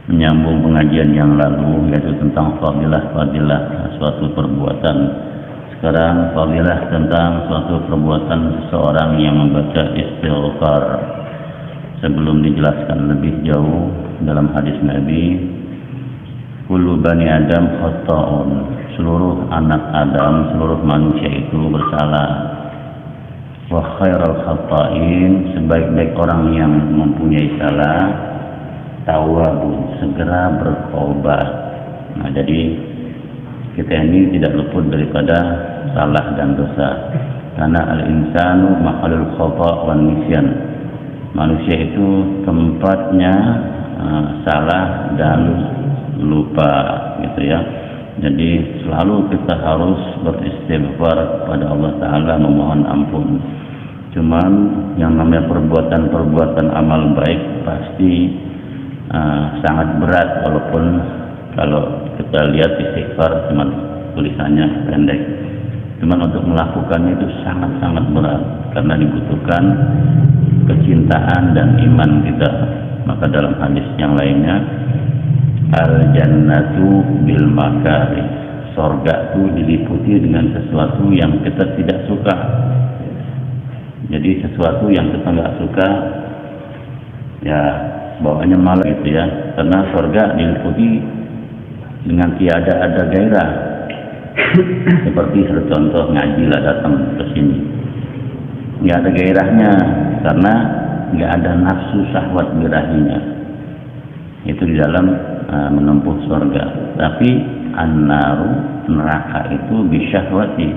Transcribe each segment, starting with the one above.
menyambung pengajian yang lalu, yaitu tentang fadilah suatu perbuatan. Sekarang fadilah tentang suatu perbuatan seseorang yang membaca istighfar. Sebelum dijelaskan lebih jauh dalam hadis Nabi, kullu bani Adam khata'un, seluruh anak Adam, seluruh manusia itu bersalah. Wa khairul khata'in, sebaik-baik orang yang mempunyai salah, tawwabun, segera bertaubat. Nah, jadi kita ini tidak luput daripada salah dan dosa. Karena al-insanu mahalul khata' wan nisyan. Manusia itu tempatnya salah dan lupa, gitu ya. Jadi selalu kita harus beristighfar kepada Allah Ta'ala, memohon ampun. Cuman yang namanya perbuatan-perbuatan amal baik pasti sangat berat, walaupun kalau kita lihat istighfar cuma tulisannya pendek. Cuman untuk melakukannya itu sangat-sangat berat, karena dibutuhkan kecintaan dan iman kita. Maka dalam hadis yang lainnya, al-jannatu bil makari, surga itu diliputi dengan sesuatu yang kita tidak suka. Jadi sesuatu yang kita nggak suka, ya bawaannya malah gitu ya. Karena surga diliputi dengan tiada ada gairah. Seperti contoh ngaji lah, datang ke sini, nggak ada gairahnya, karena nggak ada nafsu syahwat birahinya. Itu di dalam menempuh surga. Tapi an-naru, neraka itu bisyahwati.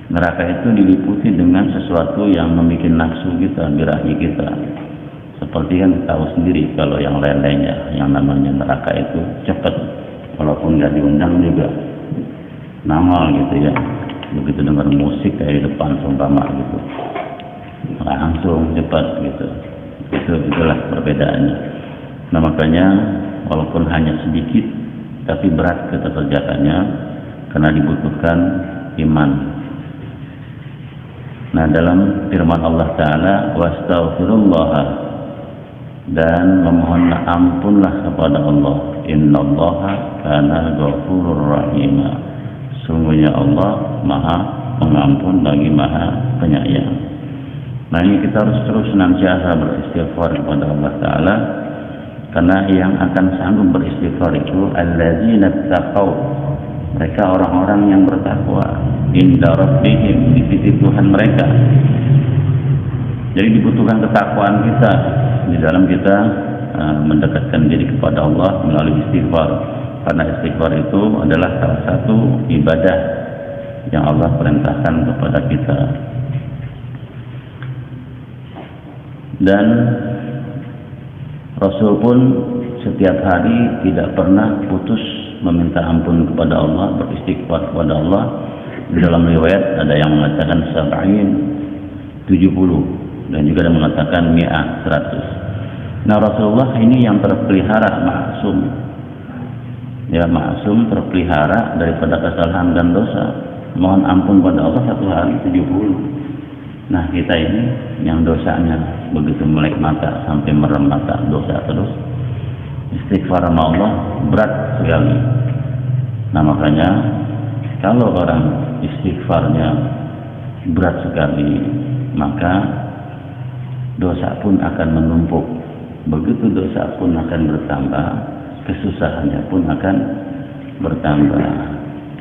Neraka itu diliputi dengan sesuatu yang membuat nafsu kita, birahi kita. Seperti yang tahu sendiri kalau yang lain-lainnya, yang namanya neraka itu cepat, walaupun nggak diundang juga nongol gitu ya. Begitu dengar musik kayak di depan seumpama gitu, langsung cepat gitu. Itulah perbedaannya. Nah, makanya walaupun hanya sedikit tapi berat kita kerjakannya, karena dibutuhkan iman. Nah, dalam firman Allah Ta'ala, wastaghfirullah, dan memohon ampunlah kepada Allah, innallaha kana ghafurur rahim, sungguhnya Allah maha pengampun lagi maha penyayang. Nah, ini kita harus terus senantiasa beristighfar kepada Allah Ta'ala, karena yang akan sanggup beristighfar itu alladzina taqaw, mereka orang-orang yang bertakwa, inda rabbihim, di sisi Tuhan mereka. Jadi dibutuhkan ketakwaan kita di dalam kita mendekatkan diri kepada Allah melalui istighfar, karena istighfar itu adalah salah satu ibadah yang Allah perintahkan kepada kita. Dan Rasul pun setiap hari tidak pernah putus meminta ampun kepada Allah, beristighfar kepada Allah. Di dalam riwayat ada yang mengatakan 70, dan juga ada yang mengatakan 100. Nah, Rasulullah ini yang terpelihara maksum. Ya, maksum, terpelihara daripada kesalahan dan dosa. Mohon ampun pada Allah satu hari 70. Nah, kita ini yang dosanya begitu melek mata sampai merem mata, dosa terus. Istighfar sama Allah berat sekali. Nah, makanya kalau orang istighfarnya berat sekali, maka dosa pun akan menumpuk. Begitu dosa pun akan bertambah, kesusahannya pun akan bertambah.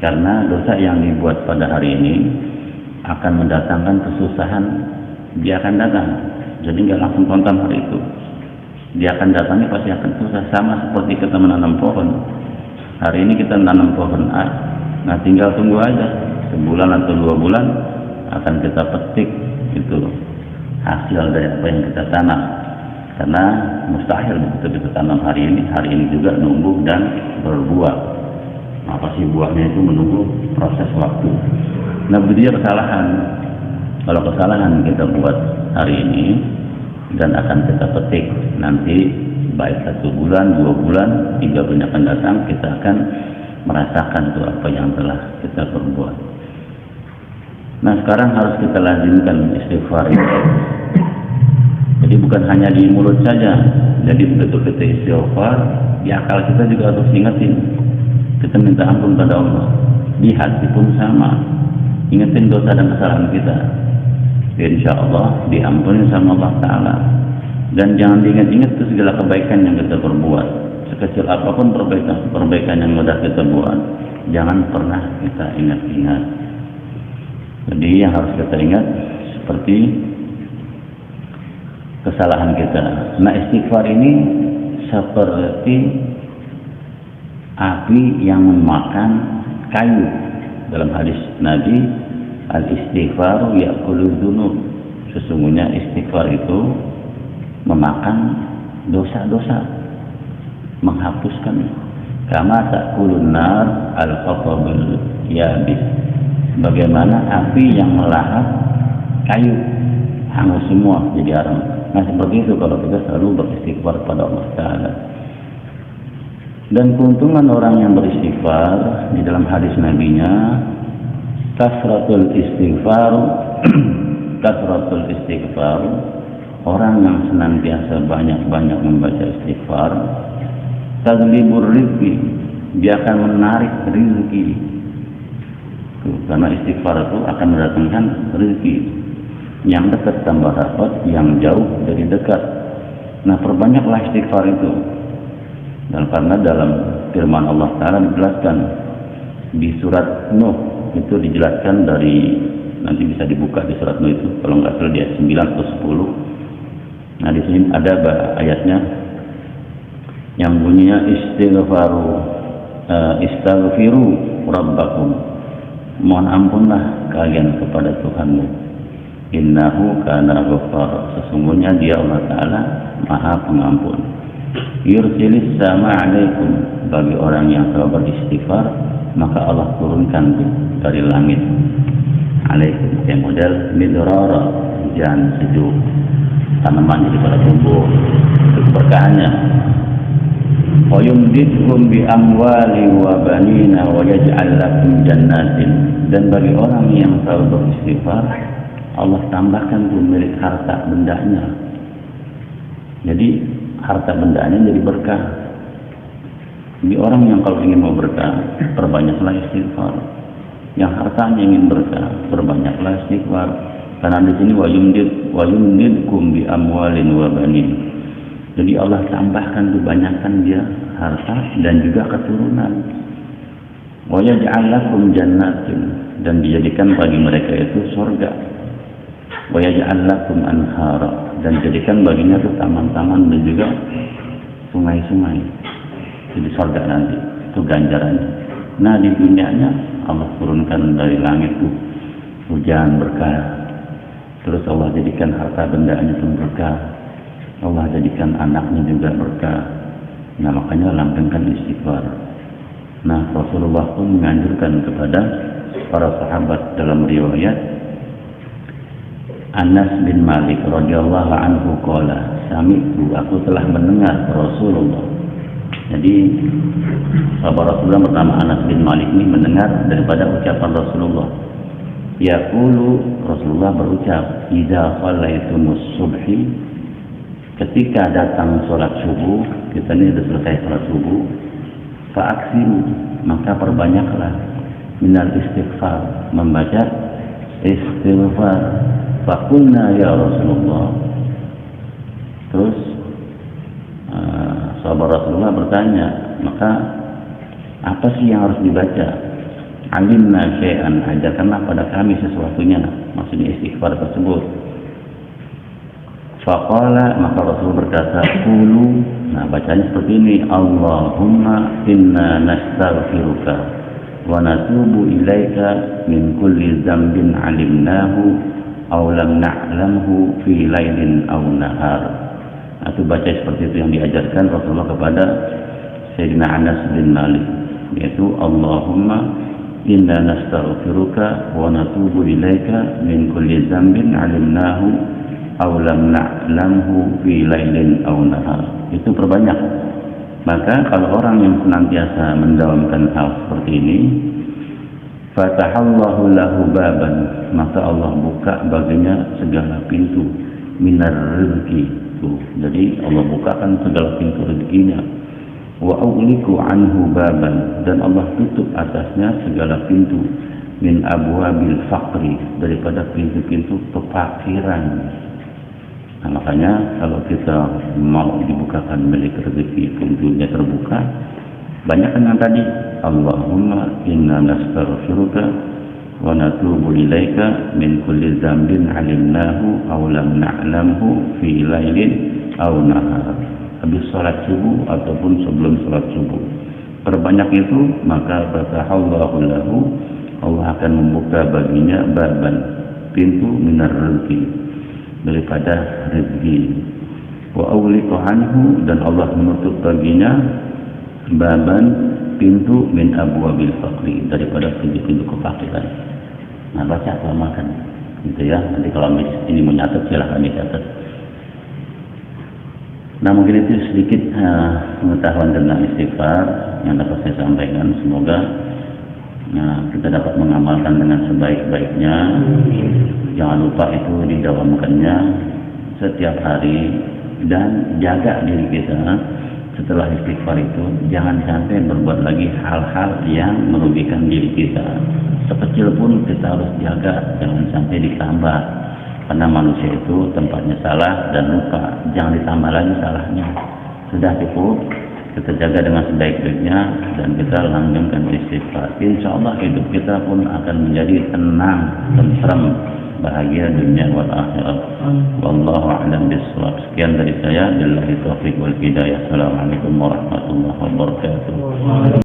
Karena dosa yang dibuat pada hari ini akan mendatangkan kesusahan, dia akan datang. Jadi nggak langsung kontan hari itu, dia akan datangnya pasti akan susah. Sama seperti kita menanam pohon. Hari ini kita menanam pohon A, nah tinggal tunggu aja sebulan atau 2 bulan akan kita petik itu hasil dari apa yang kita tanam. Karena mustahil begitu kita tanam hari ini juga numbuh dan berbuah. Nah, pasti buahnya itu menunggu proses waktu. Nah, begitu juga kesalahan. Kalau kesalahan kita buat hari ini dan akan kita petik nanti, baik 1 bulan, 2 bulan, 3 bulan akan datang, kita akan merasakan itu apa yang telah kita perbuat. Nah, sekarang harus kita lazimkan istighfar itu. Jadi bukan hanya di mulut saja. Jadi begitu kita istighfar, di akal kita juga harus ingetin. Kita minta ampun pada Allah. Di hati pun sama. Ingetin dosa dan kesalahan kita. Insya Allah diampuni sama Allah Ta'ala. Dan jangan diingat-ingat itu segala kebaikan yang kita perbuat. Sekecil apapun perbaikan yang sudah kita buat, jangan pernah kita ingat-ingat. Jadi yang harus kita ingat seperti kesalahan kita. Nah, istighfar ini seperti api yang memakan kayu. Dalam hadis Nabi, al-istighfaru ya'kulu dzunub. Sesungguhnya istighfar itu memakan dosa-dosa, menghapuskan. Kama ta'kulun nar al-qatabul yabis. Bagaimana api yang melahap kayu, hangus semua jadi arang. Nah, seperti itu kalau kita selalu beristighfar pada Allah Ta'ala. Dan keuntungan orang yang beristighfar di dalam hadis Nabi-Nya, kasratul istighfar, kasratul istighfar, orang yang senantiasa banyak-banyak membaca istighfar, tadlibur rizki, dia akan menarik rezeki. Karena istighfar itu akan mendatangkan rezeki. Yang dekat tambah rapat, yang jauh jadi dekat. Nah, perbanyaklah istighfar itu. Dan karena dalam firman Allah Ta'ala dijelaskan di surat Nuh, itu dijelaskan dari, nanti bisa dibuka di surat Nuh itu, kalau nggak salah di ayat 9 atau 10. Nah, di sini ada ayatnya yang bunyinya istaghfiru rabbakum, mohon ampunlah kalian kepada Tuhanmu, innahu kana ghaffar, sesungguhnya dia Allah Ta'ala maha pengampun. Yursilis sama alaikum, bagi orang yang telah beristighfar maka Allah turunkan dari langit alaikum, yang model midrara, hujan sejuk, tanaman jadi pada tumbuh, itu keberkahannya. Wa yumdidkum bi amwali wa banina wa yaj'al lakum jannatin, dan bagi orang yang selalu beristighfar Allah tambahkan milik harta bendanya. Jadi harta bendanya jadi berkah. Jadi orang yang kalau ingin mau berkah, perbanyaklah istighfar. Yang hartanya ingin berkah, perbanyaklah istighfar. Karena di sini wa yumdidkum bi amwalin wa banin. Jadi Allah tambahkan, kebanyakan dia harta dan juga keturunan. Wa yaj'al lakum jannatin, dan dijadikan bagi mereka itu surga. Wa yaj'al lakum anhara, dan jadikan baginya itu taman-taman dan juga sungai-sungai. Jadi surga nanti itu ganjarannya. Nah, di dunianya Allah turunkan dari langit itu hujan berkah. Terus Allah jadikan harta bendanya itu berkah. Allah jadikan anaknya juga berkah. Nah, makanya langgengkan istighfar. Nah, Rasulullah pun menganjurkan kepada para sahabat dalam riwayat Anas bin Malik radhiyallahu anhu qala, sami'tu, aku telah mendengar Rasulullah. Jadi sahabat Rasulullah pertama Anas bin Malik ini mendengar daripada ucapan Rasulullah. Yaqulu, Rasulullah berucap, idza shallaitumus subhi, ketika datang sholat subuh, kita ini sudah selesai sholat subuh, fa'aksiru, maka perbanyaklah minal istighfar, membaca istighfar. Faqulna ya Rasulullah. Terus sahabat Rasulullah bertanya, maka apa sih yang harus dibaca? Alimna syai'an, ajarkanlah pada kami sesuatunya, maksudnya istighfar tersebut. Faqala, maka Rasul berkata, qulu, nah bacanya seperti ini, Allahumma inna nastaghfiruka wa natubu ilaika min kulli dzambin alimnahu aw lam na'lamhu fi lailin aw nahar. Nah, itu baca seperti itu yang diajarkan Rasulullah kepada Sayyidina Anas bin Malik, yaitu Allahumma inna nastaghfiruka wa natubu ilaika min kulli dzambin alimnahu aw lam na'lamhu fi lailin aw nahar. Itu perbanyak. Maka kalau orang yang senantiasa mendawamkan hal seperti ini, fatahallahu lahu baban, maka Allah buka baginya segala pintu minar rezeki. Jadi Allah bukakan segala pintu rezekinya. wa ughliqu anhu baban, dan Allah tutup atasnya segala pintu, min abwabil faqri, daripada pintu-pintu kefakiran. Nah, makanya kalau kita mau dibukakan milik rezeki, pintunya terbuka, banyakkan yang tadi, Allahumma inna nastaghfiruka wa natubu ilaika min kulli dzambin 'alimnahu aw lam na'lamhu fi lailin aw nahar. Habis salat subuh ataupun sebelum salat subuh, perbanyak itu, maka fatahallahu lahu, Allah akan membuka baginya baban, pintu minar rezeki, daripada rezeki. Wa awliqu anhu, dan Allah menutup baginya baban, pintu min abwabil faqri, daripada pintu-pintu kefakiran. Nah, baca atau makan gitu ya. Nanti kalau ini menyatat, silahkan dicatat. Nah, mungkin itu sedikit pengetahuan tentang istighfar yang dapat saya sampaikan. Semoga kita dapat mengamalkan dengan sebaik-baiknya. Jangan lupa itu didawamkannya setiap hari, dan jaga diri kita setelah istighfar itu. Jangan sampai berbuat lagi hal-hal yang merugikan diri kita. Sekecil pun kita harus jaga, jangan sampai ditambah. Karena manusia itu tempatnya salah dan lupa, jangan ditambah lagi salahnya. Sudah cukup, kita jaga dengan sebaik-baiknya, dan kita langgengkan istighfar. Insya Allah hidup kita pun akan menjadi tenang, tenteram, bahagia dunia wal akhirat. Wallahu a'lam bishawab. Sekian dari saya, billahi taufiq wal hidayah. Assalamualaikum warahmatullahi wabarakatuh.